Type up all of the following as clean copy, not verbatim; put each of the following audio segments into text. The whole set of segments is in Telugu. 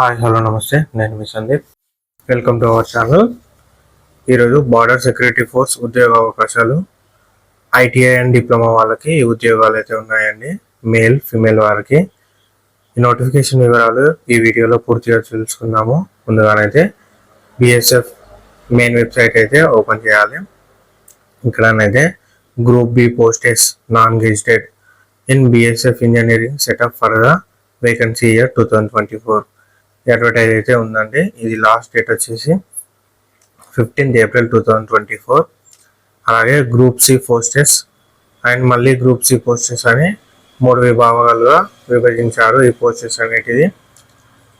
హాయ్ హలో నమస్తే, నేను మీ Sandeep. Welcome to our channel. ఈరోజు బార్డర్ సెక్యూరిటీ ఫోర్స్ ఉద్యోగ అవకాశాలు ఐటీఐ అండ్ డిప్లొమా వాళ్ళకి ఈ ఉద్యోగాలు అయితే ఉన్నాయండి, మేల్ ఫిమేల్ వారికి. ఈ నోటిఫికేషన్ వివరాలు ఈ వీడియోలో పూర్తిగా తెలుసుకుందాము. ముందుగానైతే బిఎస్ఎఫ్ మెయిన్ వెబ్సైట్ అయితే ఓపెన్ చేయాలి. ఇక్కడనైతే group B posts non gazetted in BSF engineering setup for the vacancy year 2024 advertise అయితే ఉందండి. ఇది లాస్ట్ డేట్ వచ్చేసి 15th April 2024. అలాగే గ్రూప్ సి పోస్టెస్ అండ్ మళ్ళీ గ్రూప్ సి పోస్టెస్ అని 3 విభాగాలుగా విభజించారు ఈ పోస్టెస్ అనేటిది.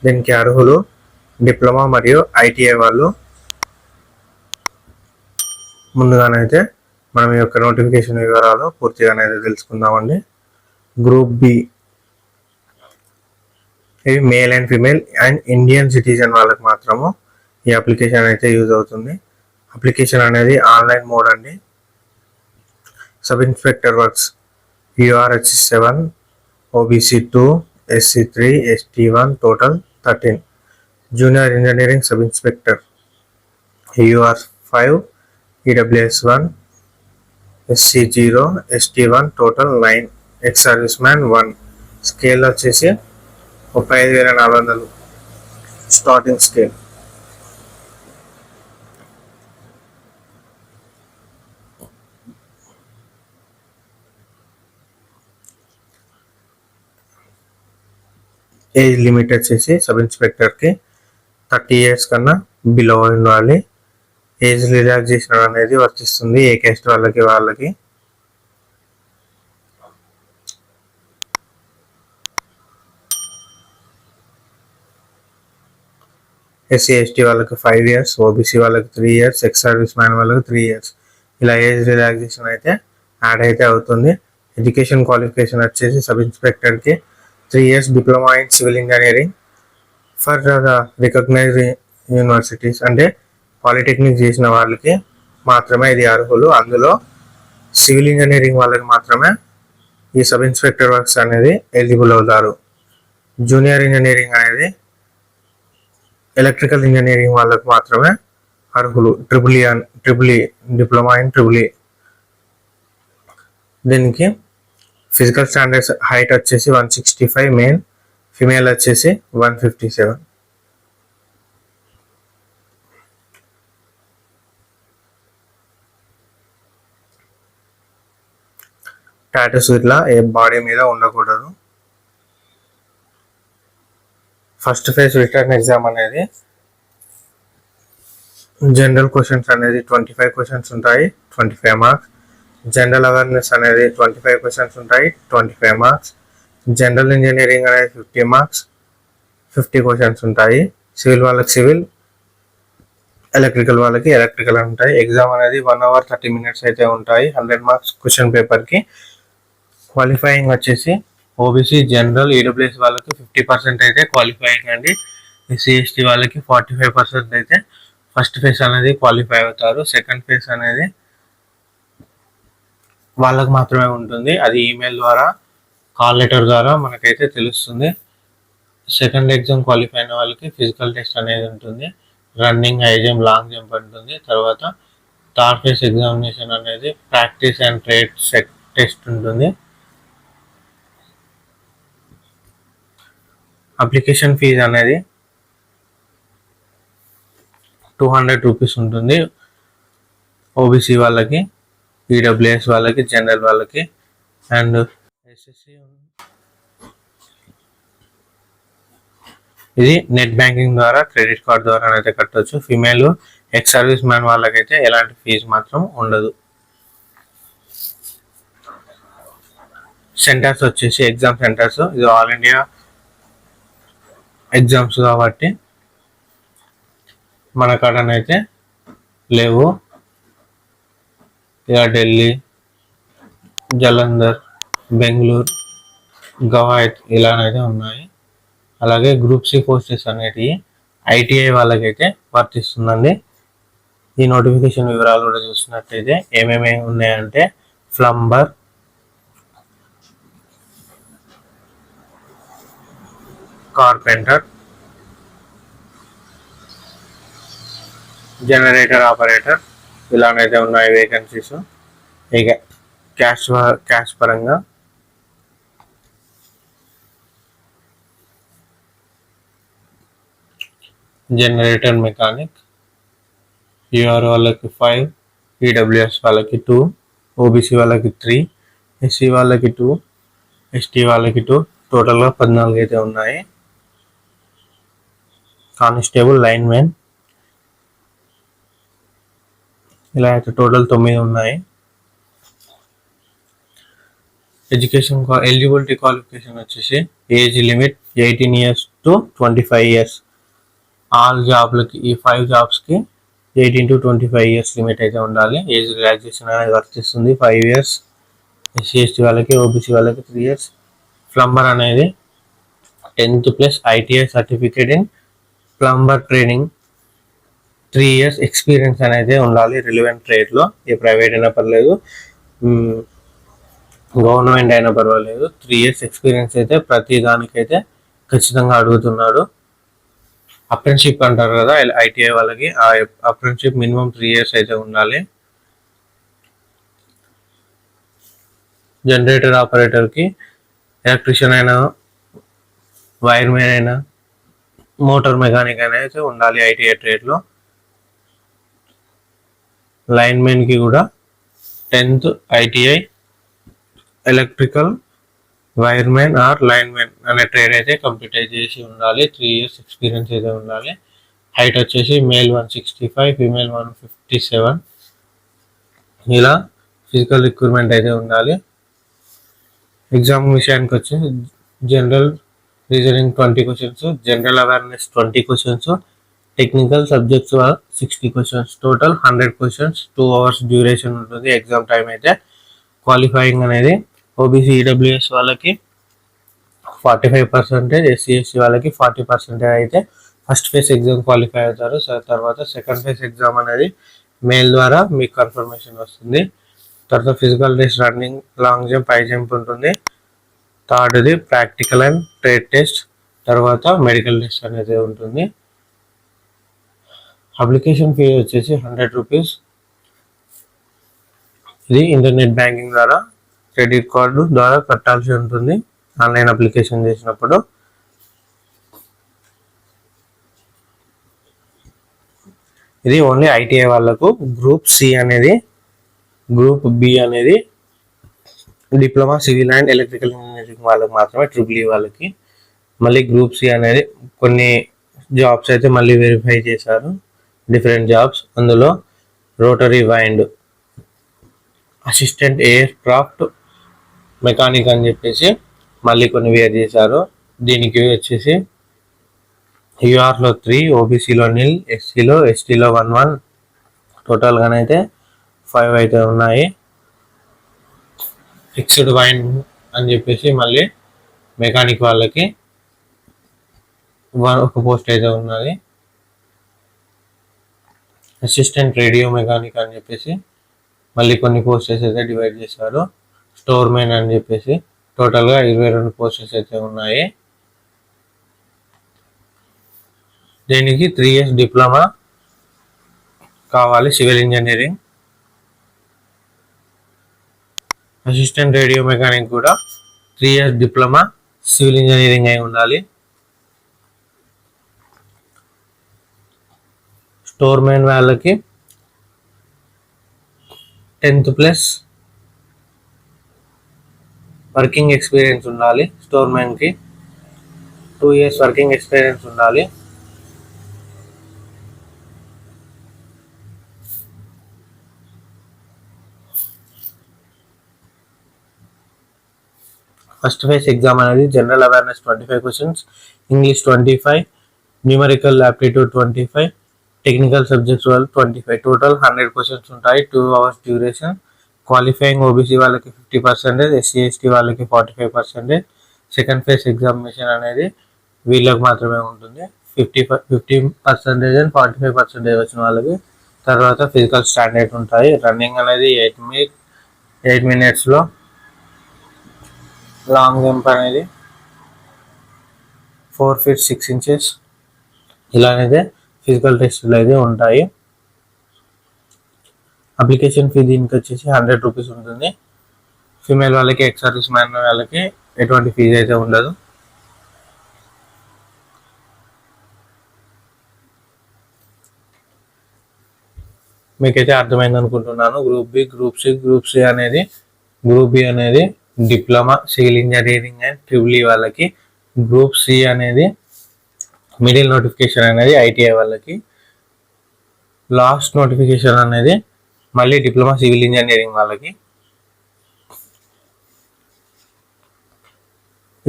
దీనికి అర్హులు డిప్లొమా మరియు ఐటీఐ వాళ్ళు. ముందుగానైతే మనం ఈ యొక్క నోటిఫికేషన్ వివరాలు పూర్తిగానైతే తెలుసుకుందామండి. గ్రూప్ బి ఇవి male and female and Indian citizen వాళ్ళకి మాత్రము ఈ అప్లికేషన్ అయితే యూజ్ అవుతుంది. అప్లికేషన్ అనేది ఆన్లైన్ మోడ్ అండి. Sub inspector works URH 7, OBC 2, SC 3, ST 1, total 13. Junior engineering sub inspector UR 5, EWS 1, SC 0, ST 1, total 9. Ex service man 1. Scale వచ్చేసి 35,400 స్టార్టింగ్ స్కేల్. ఏజ్ లిమిట్ వచ్చేసి సబ్ ఇన్స్పెక్టర్కి 30 years కన్నా బిలో ఉండాలి. ఏజ్ రిలాక్సేషన్ అనేది వర్తిస్తుంది ఏ క్యాస్ట్ వాళ్ళకి. SC ST వాళ్ళకి 5 years, OBC వాళ్ళకి 3 years, ఎక్స్ సర్వీస్ మ్యాన్ వాళ్ళకి 3 years. ఇలా ఏజ్ రిలాక్సేషన్ అయితే యాడ్ అయితే అవుతుంది. ఎడ్యుకేషన్ క్వాలిఫికేషన్ వచ్చేసి సబ్ ఇన్స్పెక్టర్కి 3 years diploma in civil engineering for the recognized universities, అంటే పాలిటెక్నిక్ చేసిన వాళ్ళకి మాత్రమే ఇది అర్హులు. అందులో సివిల్ ఇంజనీరింగ్ వాళ్ళకి మాత్రమే ఈ సబ్ ఇన్స్పెక్టర్ వర్క్స్ అనేది ఎలిజిబుల్ అవుతారు. జూనియర్ ఇంజనీరింగ్ అనేది ఎలక్ట్రికల్ ఇంజనీరింగ్ వాళ్ళకి మాత్రమే అర్హులు. Triple E diploma in triple E. దీనికి ఫిజికల్ స్టాండర్డ్స్ హైట్ వచ్చేసి 165 మేల్, ఫిమేల్ వచ్చేసి 157. టాటూస్ ఇట్లా ఏ బాడీ మీద ఉండకూడదు. ఫస్ట్ ఫేజ్ రిటర్న్ ఎగ్జామ్ అనేది జనరల్ క్వశ్చన్స్ అనేది 25 questions ఉంటాయి, 25 marks. జనరల్ అవేర్నెస్ అనేది 25 questions ఉంటాయి, 25 marks. జనరల్ ఇంజనీరింగ్ అనేది 50 marks, 50 questions ఉంటాయి. సివిల్ వాళ్ళకి సివిల్, ఎలక్ట్రికల్ వాళ్ళకి ఎలక్ట్రికల్ ఉంటాయి. ఎగ్జామ్ అనేది 1 hour 30 minutes అయితే ఉంటాయి. 100 marks క్వశ్చన్ పేపర్కి. క్వాలిఫైయింగ్ వచ్చేసి ఓబీసీ జనరల్ ఈడబ్ల్యూఎస్ వాళ్ళకి 50% అయితే క్వాలిఫైయింగ్ అండి. SC ST వాళ్ళకి 45% అయితే ఫస్ట్ ఫేజ్ అనేది క్వాలిఫై అవుతారు. సెకండ్ ఫేజ్ అనేది వాళ్ళకి మాత్రమే ఉంటుంది. అది ఈమెయిల్ ద్వారా, కాల్ లెటర్ ద్వారా మనకైతే తెలుస్తుంది. సెకండ్ ఎగ్జామ్ క్వాలిఫై అయిన వాళ్ళకి ఫిజికల్ టెస్ట్ అనేది ఉంటుంది. Running, high jump, long jump ఉంటుంది. తర్వాత థర్డ్ ఫేజ్ ఎగ్జామినేషన్ అనేది ప్రాక్టీస్ అండ్ ట్రేడ్ టెస్ట్ ఉంటుంది. అప్లికేషన్ ఫీజు అనేది 200 rupees ఉంటుంది. ఓబీసీ వాళ్ళకి, ఈడబ్ల్యూఎస్ వాళ్ళకి, జనరల్ వాళ్ళకి అండ్ ఎస్ఎస్సి. ఇది నెట్ బ్యాంకింగ్ ద్వారా, క్రెడిట్ కార్డ్ ద్వారా అయితే కట్టవచ్చు. ఫిమేల్ ఎక్స్ సర్వీస్ మ్యాన్ వాళ్ళకైతే ఎలాంటి ఫీజు మాత్రం ఉండదు. సెంటర్స్ వచ్చేసి ఎగ్జామ్ సెంటర్స్, ఇది ఆల్ ఇండియా ఎగ్జామ్స్ కాబట్టి మన కాడనైతే లేవు. ఇక ఢిల్లీ, జలంధర్, బెంగళూరు, గవాయత్ ఇలానైతే ఉన్నాయి. అలాగే గ్రూప్ సి పోస్టెస్ అనేటివి ఐటీఐ వాళ్ళకైతే వర్తిస్తుందండి. ఈ నోటిఫికేషన్ వివరాలు కూడా చూసినట్టయితే ఏమేమి ఉన్నాయంటే ప్లంబర్, కార్పెంటర్, జనరేటర్ ఆపరేటర్ ఇలానైతే ఉన్నాయి వేకెన్సీస్. ఇక క్యాష్ పరంగా జనరేటర్ మెకానిక్ యూఆర్ వాళ్ళకి 5, ఈడబ్ల్యూఎస్ వాళ్ళకి 2, ఓబీసీ వాళ్ళకి 3, ఎస్సీ వాళ్ళకి 2, ఎస్టీ వాళ్ళకి 2, టోటల్గా 14 అయితే ఉన్నాయి. కానిస్టేబుల్, లైన్ మ్యాన్ ఇలా అయితే టోటల్ 9 ఉన్నాయి. ఎలిజిబిలిటీ క్వాలిఫికేషన్ వచ్చేసి age limit 18 years to 25 years. All జాబ్లకి ఈ 5 jobsకి 18 to 25 years లిమిట్ అయితే ఉండాలి. ఏజ్ రిలాక్సేషన్ అనేది వర్తిస్తుంది 5 years. ఎస్సీ ఎస్టీ వాళ్ళకి, ఓబీసీ వాళ్ళకి 3 years. ప్లంబర్ అనేది 10th plus ITI certificate in plumber training 3 years experience అనేది ఉండాలి రిలవెంట్ ట్రేడ్లో. ఏ ప్రైవేట్ అయినా పర్లేదు, గవర్నమెంట్ అయినా పర్వాలేదు. 3 years ఎక్స్పీరియన్స్ అయితే ప్రతి దానికైతే ఖచ్చితంగా అడుగుతున్నాడు. అప్రెంటిషిప్ అంటారు కదా ఐటీఐ వాళ్ళకి, ఆ అప్రెంటిషిప్ మినిమం 3 years అయితే ఉండాలి. జనరేటర్ ఆపరేటర్కి ఎలక్ట్రీషియన్ అయినా, వైర్ మ్యాన్ అయినా, మోటార్ మెకానిక్ అయినా అయితే ఉండాలి ఐటీఐ ట్రేడ్లో. లైన్ మ్యాన్కి కూడా 10th ITI electrical, wireman or lineman అనే ట్రేడ్ అయితే కంప్లీట్ చేసి ఉండాలి. 3 years ఎక్స్పీరియన్స్ అయితే ఉండాలి. హైట్ వచ్చేసి మేల్ 165, ఫీమేల్ 157. ఇలా ఫిజికల్ రిక్రూట్మెంట్ అయితే ఉండాలి. ఎగ్జామ్ విషయానికి వచ్చి general reasoning 20 questions, general awareness 20 questions, technical subjects 60 questions, total 100 questions. 2 hours duration ఉంటుంది ఎగ్జామ్ టైం అయితే. క్వాలిఫైయింగ్ అనేది ఓబీసీ ఈడబ్ల్యూఎస్ వాళ్ళకి 45%, ఎస్సీ ఎస్టీ వాళ్ళకి 40% అయితే ఫస్ట్ ఫేజ్ ఎగ్జామ్ క్వాలిఫై అవుతారు. తర్వాత సెకండ్ ఫేజ్ ఎగ్జామ్ అనేది మెయిల్ ద్వారా మీకు కన్ఫర్మేషన్ వస్తుంది. తర్వాత physical test, running, long jump, high jump ఉంటుంది. థర్డ్ది ప్రాక్టికల్ అండ్ ట్రేడ్ టెస్ట్, తర్వాత మెడికల్ టెస్ట్ అనేది ఉంటుంది. అప్లికేషన్ ఫీ వచ్చేసి 100 rupees. ఇది ఇంటర్నెట్ బ్యాంకింగ్ ద్వారా, క్రెడిట్ కార్డు ద్వారా కట్టాల్సి ఉంటుంది ఆన్లైన్ అప్లికేషన్ చేసినప్పుడు. ఇది ఓన్లీ ఐటీఐ వాళ్ళకు. గ్రూప్ సి అనేది, గ్రూప్ బి అనేది diploma civil and electrical engineering వాళ్ళకి మాత్రమే, ట్రిపుల్ వాళ్ళకి. మళ్ళీ గ్రూప్ సి అనేది కొన్ని జాబ్స్ అయితే మళ్ళీ వెరిఫై చేశారు, డిఫరెంట్ జాబ్స్. అందులో rotary wind, assistant air craft mechanic అని చెప్పేసి మళ్ళీ కొన్ని వేర్ చేశారు. దీనికి వచ్చేసి యూఆర్లో 3, ఓబీసీలో 0, ఎస్సీలో, ఎస్టీలో 1, టోటల్గానైతే 5 అయితే ఉన్నాయి. ఫిక్స్డ్ వైండ్ అని చెప్పేసి మళ్ళీ మెకానిక్ వాళ్ళకి ఒక పోస్ట్ అయితే ఉన్నది. అసిస్టెంట్ రేడియో మెకానిక్ అని చెప్పేసి మళ్ళీ కొన్ని పోస్టెస్ అయితే డివైడ్ చేశారు. స్టోర్ మ్యాన్ అని చెప్పేసి టోటల్గా 22 పోస్టెస్ అయితే ఉన్నాయి. దీనికి 3 years డిప్లొమా కావాలి civil engineering. Assistant radio mechanic కూడా 3 years డిప్లొమా సివిల్ ఇంజనీరింగ్ అయి ఉండాలి. స్టోర్ మ్యాన్ వాళ్ళకి 10th plus వర్కింగ్ ఎక్స్పీరియన్స్ ఉండాలి. స్టోర్ మ్యాన్కి 2 years వర్కింగ్ ఎక్స్పీరియన్స్ ఉండాలి. ఫస్ట్ ఫేజ్ ఎగ్జామ్ అనేది general awareness 25 questions, English 25, numerical aptitude 25, technical subjects వాళ్ళు 25, టోటల్ 100 questions ఉంటాయి. 2 hours డ్యూరేషన్. క్వాలిఫైయింగ్ ఓబీసీ వాళ్ళకి 50%, ఎస్సీ ఎస్టీ వాళ్ళకి 45%. సెకండ్ ఫేజ్ ఎగ్జామినేషన్ అనేది వీళ్ళకి మాత్రమే ఉంటుంది. 50% అండ్ 45% వచ్చిన వాళ్ళకి. తర్వాత ఫిజికల్ స్టాండర్డ్ ఉంటాయి. రన్నింగ్ అనేది 8 minutes, లాంగ్ జంప్ అనేది 4 feet 6 inches. ఇలా అయితే ఫిజికల్ టెస్టులు అయితే ఉంటాయి. అప్లికేషన్ ఫీ దీనికి వచ్చేసి 100 రూపీస్ ఉంటుంది. ఫీమేల్ వాళ్ళకి, ఎక్స్ సర్వీస్ మ్యాన్ వాళ్ళకి ఎటువంటి ఫీజు అయితే ఉండదు. మీకైతే అర్థమైంది అనుకుంటున్నాను. గ్రూప్ బి, గ్రూప్ సి అనేది, గ్రూప్ బి అనేది diploma civil engineering and triple E వాళ్ళకి, గ్రూప్ సి అనేది మిడిల్ నోటిఫికేషన్ అనేది ఐటీఐ వాళ్ళకి, లాస్ట్ నోటిఫికేషన్ అనేది మళ్ళీ డిప్లొమా సివిల్ ఇంజనీరింగ్ వాళ్ళకి.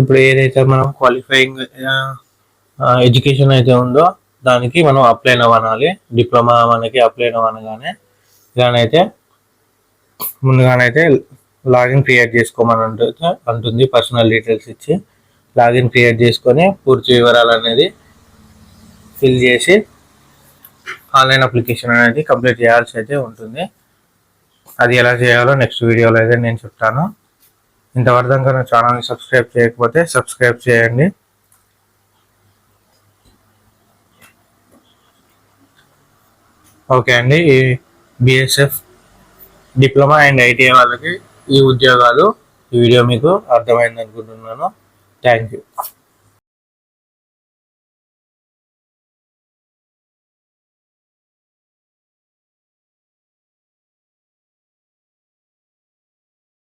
ఇప్పుడు ఏదైతే మనం క్వాలిఫైయింగ్ ఎడ్యుకేషన్ అయితే ఉందో దానికి మనం అప్లై అవ్వాలి. డిప్లొమా మనకి అప్లై అవ్వగానే ఇలానైతే ముందుగానైతే లాగిన్ క్రియేట్ చేసుకోమని అంటుంది. పర్సనల్ డీటెయిల్స్ ఇచ్చి లాగిన్ క్రియేట్ చేసుకొని పూర్తి వివరాలు అనేది ఫిల్ చేసి ఆన్లైన్ అప్లికేషన్ అనేది కంప్లీట్ చేయాల్సి అయితే ఉంటుంది. అది ఎలా చేయాలో నెక్స్ట్ వీడియోలో అయితే నేను చెప్తాను. ఇంతవరకు నా ఛానల్ని సబ్స్క్రైబ్ చేయకపోతే సబ్స్క్రైబ్ చేయండి. ఓకే అండి, ఈ బిఎస్ఎఫ్ డిప్లొమా అండ్ ఐటీఐ వాళ్ళకి ఈ ఉద్యోగాలు, ఈ వీడియో మీకు అర్థమైంది అనుకుంటున్నాను. Thank you.